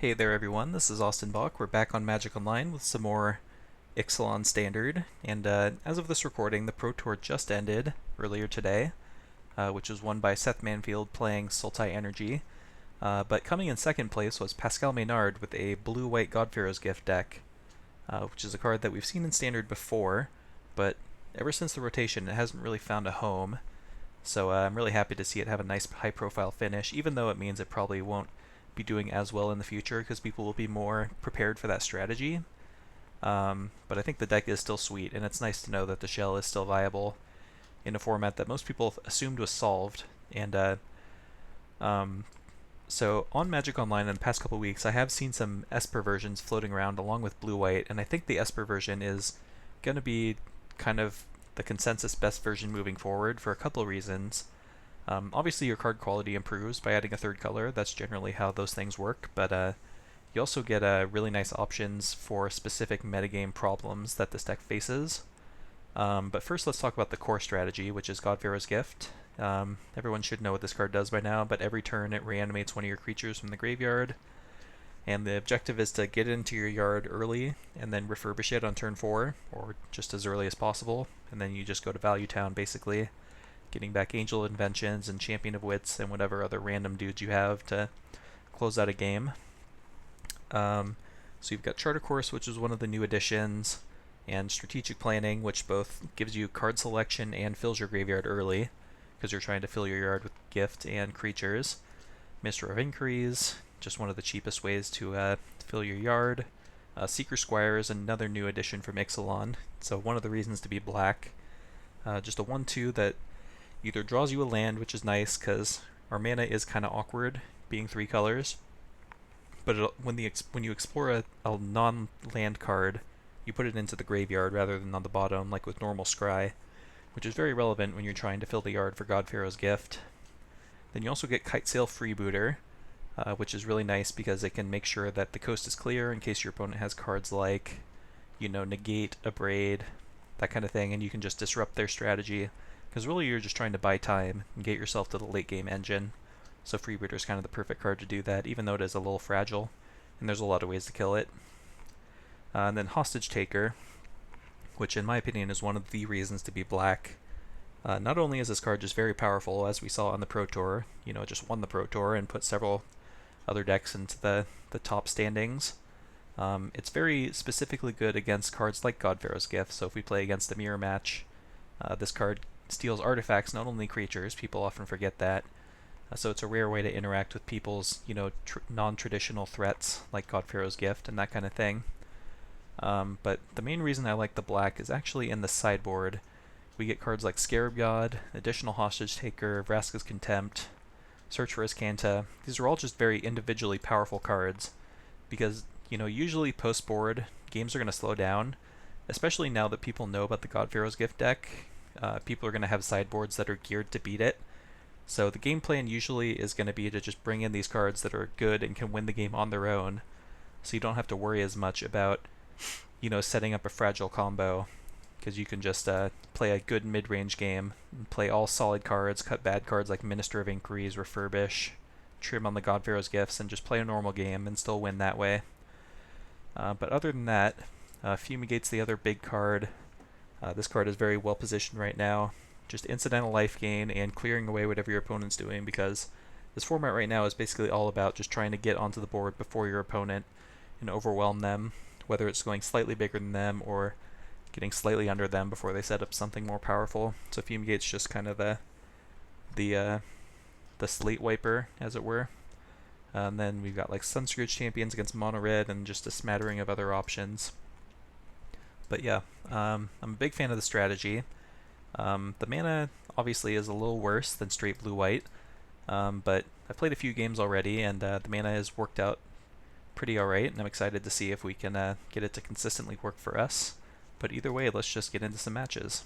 Hey there everyone, this is Austin Bach. We're back on Magic Online with some more Ixalan Standard, and as of this recording, the Pro Tour just ended earlier today, which was won by Seth Manfield playing Sultai Energy. But coming in second place was Pascal Maynard with a blue-white God-Pharaoh's Gift deck, which is a card that we've seen in Standard before, but ever since the rotation it hasn't really found a home. So I'm really happy to see it have a nice high-profile finish, even though it means it probably won't be doing as well in the future because people will be more prepared for that strategy. But I think the deck is still sweet, and it's nice to know that the shell is still viable in a format that most people assumed was solved. And so on Magic Online in the past couple weeks, I have seen some Esper versions floating around along with blue-white, and I think the Esper version is going to be kind of the consensus best version moving forward for a couple of reasons. Obviously your card quality improves by adding a third color, that's generally how those things work, but you also get really nice options for specific metagame problems that this deck faces. But first let's talk about the core strategy, which is God-Pharaoh's Gift. Everyone should know what this card does by now, but every turn it reanimates one of your creatures from the graveyard, and the objective is to get it into your yard early and then refurbish it on turn 4, or just as early as possible, and then you just go to Value Town basically, getting back Angel of Inventions and Champion of Wits and whatever other random dudes you have to close out a game. So you've got Charter Course, which is one of the new additions, and Strategic Planning, which both gives you card selection and fills your graveyard early, because you're trying to fill your yard with gift and creatures. Minister of Inquiries, just one of the cheapest ways to fill your yard. Seekers Squire is another new addition from Ixalan, so one of the reasons to be black. Just a 1/2 that either draws you a land, which is nice because our mana is kind of awkward, being 3 colors, but when you explore a non-land card, you put it into the graveyard rather than on the bottom, like with normal Scry, which is very relevant when you're trying to fill the yard for God-Pharaoh's Gift. Then you also get Kitesail Freebooter, which is really nice because it can make sure that the coast is clear in case your opponent has cards like, Negate, Abrade, that kind of thing, and you can just disrupt their strategy. Because really you're just trying to buy time and get yourself to the late game engine. So Freebooter is kind of the perfect card to do that, even though it is a little fragile, and there's a lot of ways to kill it. And then Hostage Taker, which in my opinion is one of the reasons to be black. Not only is this card just very powerful, as we saw on the Pro Tour, it just won the Pro Tour and put several other decks into the top standings. It's very specifically good against cards like God-Pharaoh's Gift, so if we play against a mirror match, this card steals artifacts, not only creatures. People often forget that. So it's a rare way to interact with people's, non-traditional threats like God-Pharaoh's Gift and that kind of thing. But the main reason I like the black is actually in the sideboard. We get cards like Scarab God, Additional Hostage Taker, Vraska's Contempt, Search for Azcanta. These are all just very individually powerful cards because, usually post-board, games are going to slow down, especially now that people know about the God-Pharaoh's Gift deck. People are going to have sideboards that are geared to beat it. So the game plan usually is going to be to just bring in these cards that are good and can win the game on their own, so you don't have to worry as much about, setting up a fragile combo, because you can just play a good mid-range game, and play all solid cards, cut bad cards like Minister of Inquiries, Refurbish, trim on the God-Pharaoh's Gifts, and just play a normal game and still win that way. But other than that, Fumigate's the other big card. This card is very well positioned right now. Just incidental life gain and clearing away whatever your opponent's doing, because this format right now is basically all about just trying to get onto the board before your opponent and overwhelm them, whether it's going slightly bigger than them or getting slightly under them before they set up something more powerful. So Fumigate's just kind of the slate wiper, as it were. And then we've got like Sunscourge Champions against Mono Red and just a smattering of other options. But yeah, I'm a big fan of the strategy. The mana obviously is a little worse than straight blue-white, but I've played a few games already, and the mana has worked out pretty alright, and I'm excited to see if we can get it to consistently work for us. But either way, let's just get into some matches.